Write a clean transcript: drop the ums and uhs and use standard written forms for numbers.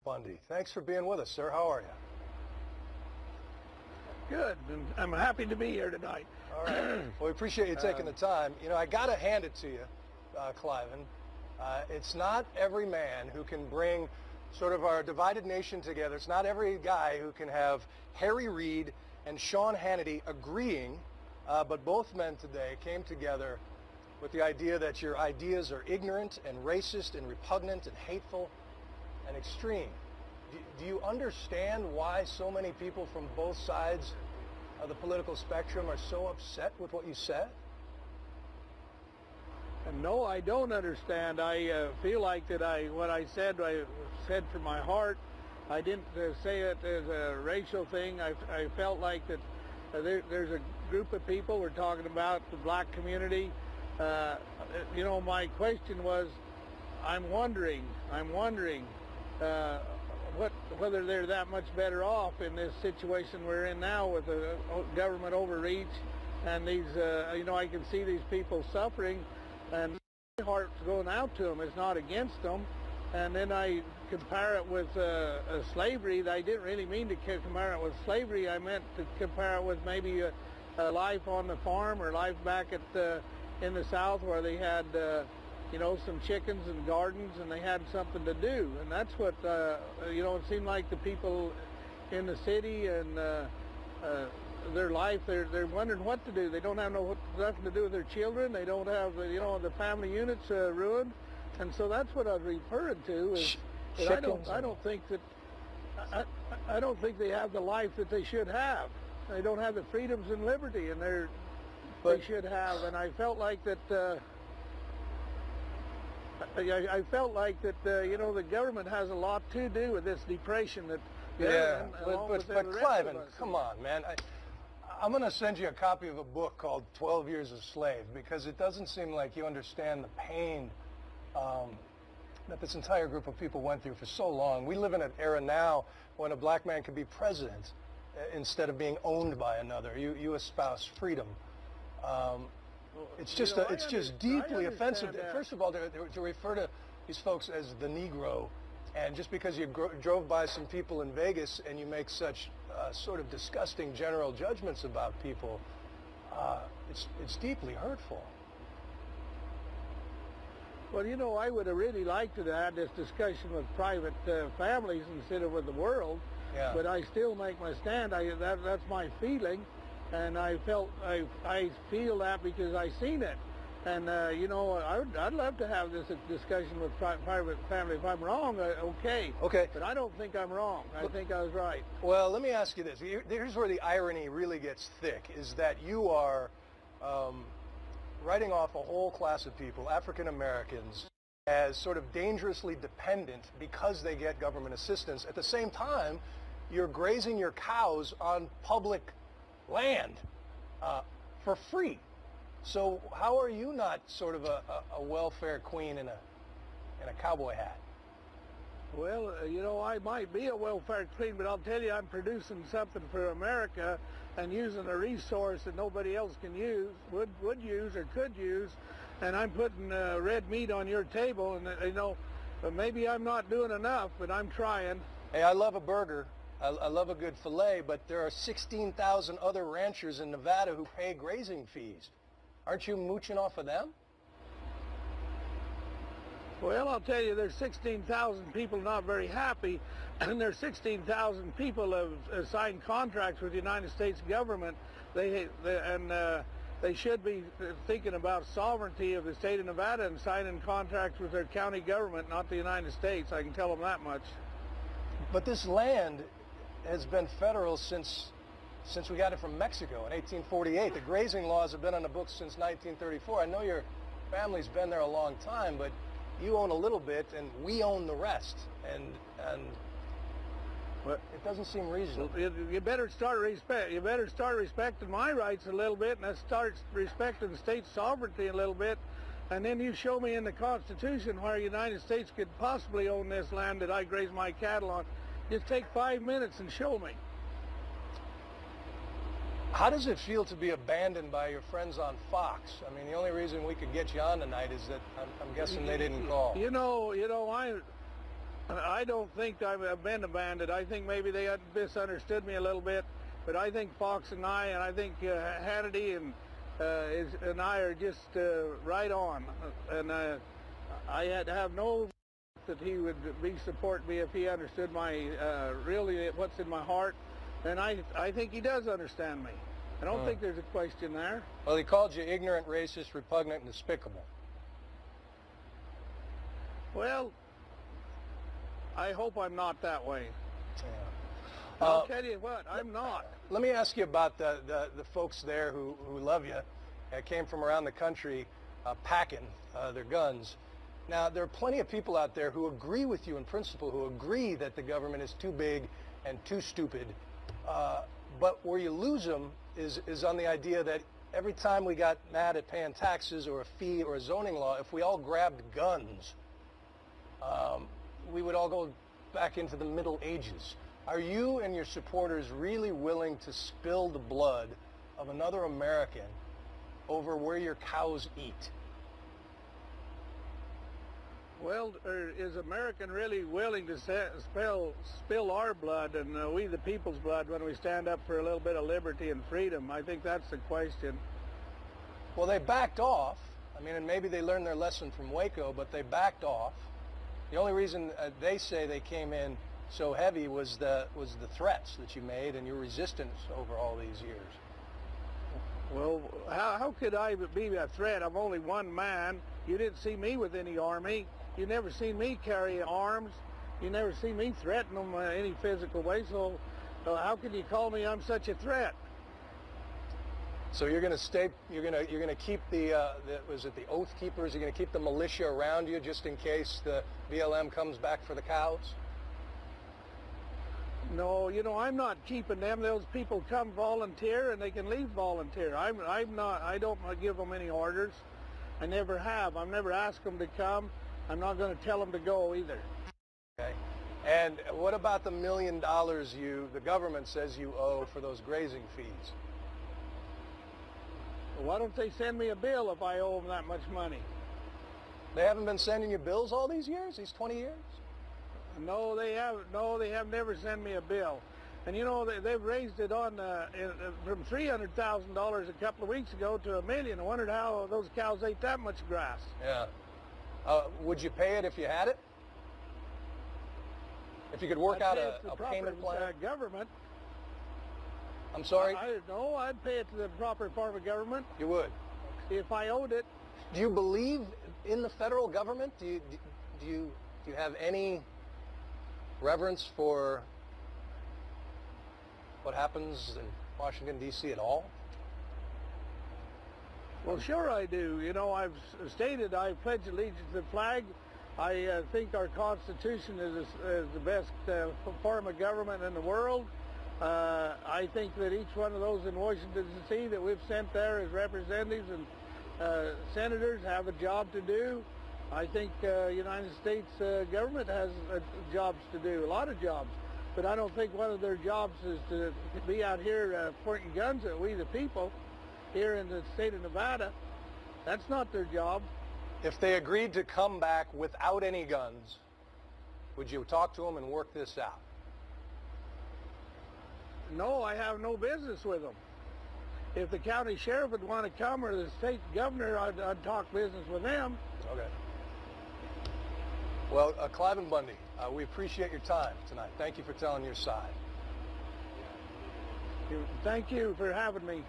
Bundy. Thanks for being with us, sir. How are you? Good, and I'm happy to be here tonight. All right. Well, we appreciate you taking the time. You know, I got to hand it to you, Cliven. It's not every man who can bring sort of our divided nation together. It's not every guy who can have Harry Reid and Sean Hannity agreeing, but both men today came together with the idea that your ideas are ignorant and racist and repugnant and hateful and extreme. Do you understand why so many people from both sides of the political spectrum are so upset with what you said? No, I don't understand. I feel like that what I said from my heart. I didn't say it as a racial thing. I felt like that there's a group of people, we're talking about the black community. You know, my question was, I'm wondering whether they're that much better off in this situation we're in now with the government overreach and these, you know, I can see these people suffering, and my heart's going out to them. It's not against them. And then I compare it with slavery. I didn't really mean to compare it with slavery. I meant to compare it with maybe a life on the farm or life back at in the South where they had you know, some chickens and gardens, and they had something to do. And that's what, you know, it seemed like the people in the city and their life, they're wondering what to do. They don't have nothing to do with their children. They don't have, you know, the family units ruined. And so that's what I was referring to. Is that I don't think that, I don't think they have the life that they should have. They don't have the freedoms and liberty, and they should have. And I felt like that. I felt like that, you know, the government has a lot to do with this depression that. Yeah, but Cliven, come on, man. I'm going to send you a copy of a book called 12 Years a Slave, because it doesn't seem like you understand the pain that this entire group of people went through for so long. We live in an era now when a black man can be president instead of being owned by another. You espouse freedom. It's just deeply offensive. First of all, to refer to these folks as the Negro, and just because you drove by some people in Vegas and you make such sort of disgusting general judgments about people, it's deeply hurtful. Well, you know, I would have really liked to have this discussion with private families instead of with the world. Yeah. But I still make my stand. That's my feeling. And I feel that because I seen it, and you know, I'd love to have this discussion with private family. If I'm wrong, okay. Okay. But I don't think I'm wrong. I think I was right. Well, let me ask you this. Here's where the irony really gets thick: is that you are writing off a whole class of people, African Americans, as sort of dangerously dependent because they get government assistance. At the same time, you're grazing your cows on public land for free. So how are you not sort of a welfare queen in a cowboy hat? Well, you know, I might be a welfare queen, but I'll tell you, I'm producing something for America and using a resource that nobody else can use, would use or could use, and I'm putting red meat on your table, and you know, maybe I'm not doing enough, but I'm trying. Hey, I love a burger. I love a good filet, but there are 16,000 other ranchers in Nevada who pay grazing fees. Aren't you mooching off of them? Well, I'll tell you, there's 16,000 people not very happy, and there's 16,000 people have signed contracts with the United States government. They should be thinking about sovereignty of the state of Nevada and signing contracts with their county government, not the United States. I can tell them that much. But this land has been federal since we got it from Mexico in 1848. The grazing laws have been on the books since 1934. I know your family's been there a long time, but you own a little bit and we own the rest. And it doesn't seem reasonable. You better start respecting my rights a little bit, and start respecting state sovereignty a little bit. And then you show me in the Constitution where the United States could possibly own this land that I graze my cattle on. Just take 5 minutes and show me. How does it feel to be abandoned by your friends on Fox? I mean, the only reason we could get you on tonight is that I'm guessing they didn't call. You know, I don't think I've been a bandit. I think maybe they had misunderstood me a little bit, but I think Fox and I think Hannity and I are just right on. And I had to have no that he would support me if he understood my really what's in my heart. And I think he does understand me. I don't think there's a question there. Well, he called you ignorant, racist, repugnant, and despicable. Well, I hope I'm not that way. Yeah. I'll tell you what, I'm not. Let me ask you about the folks there who love you, came from around the country packing their guns. Now, there are plenty of people out there who agree with you in principle, who agree that the government is too big and too stupid. But where you lose them is on the idea that every time we got mad at paying taxes or a fee or a zoning law, if we all grabbed guns, we would all go back into the Middle Ages. Are you and your supporters really willing to spill the blood of another American over where your cows eat? Well, is American really willing to spill our blood and we the people's blood when we stand up for a little bit of liberty and freedom? I think that's the question. Well, they backed off. I mean, and maybe they learned their lesson from Waco, but they backed off. The only reason they say they came in so heavy was the threats that you made and your resistance over all these years. Well, how could I be a threat? I'm only one man. You didn't see me with any army. You never seen me carry arms. You never see me threaten them any physical way. So how can you call me I'm such a threat? So you're going to stay. You're going to keep was it the Oath Keepers? You're going to keep the militia around you just in case the BLM comes back for the cows? No, you know, I'm not keeping them. Those people come volunteer and they can leave volunteer. I'm not. I don't give them any orders. I never have. I've never asked them to come. I'm not going to tell them to go either. Okay. And what about the $1 million the government says you owe for those grazing fees? Why don't they send me a bill if I owe them that much money? They haven't been sending you bills all these years, these 20 years? No, they haven't. No, they have never sent me a bill. And you know, they've raised it on from $300,000 a couple of weeks ago to $1 million. I wondered how those cows ate that much grass. Yeah. Would you pay it if you had it? If you could work out a payment plan? Government. I'm sorry? No, I'd pay it to the proper form of government. You would? If I owed it. Do you believe in the federal government? Do you have any reverence for what happens in Washington, D.C. at all? Well, sure I do. You know, I've stated I pledge allegiance to the flag. I think our Constitution is the best form of government in the world. I think that each one of those in Washington, D.C. that we've sent there as representatives and senators have a job to do. I think United States government has jobs to do, a lot of jobs. But I don't think one of their jobs is to be out here pointing guns at we the people here in the state of Nevada. That's not their job. If they agreed to come back without any guns, would you talk to them and work this out? No, I have no business with them. If the county sheriff would want to come or the state governor, I'd talk business with them. Okay. Well, Cliven Bundy, we appreciate your time tonight. Thank you for telling your side. Thank you for having me.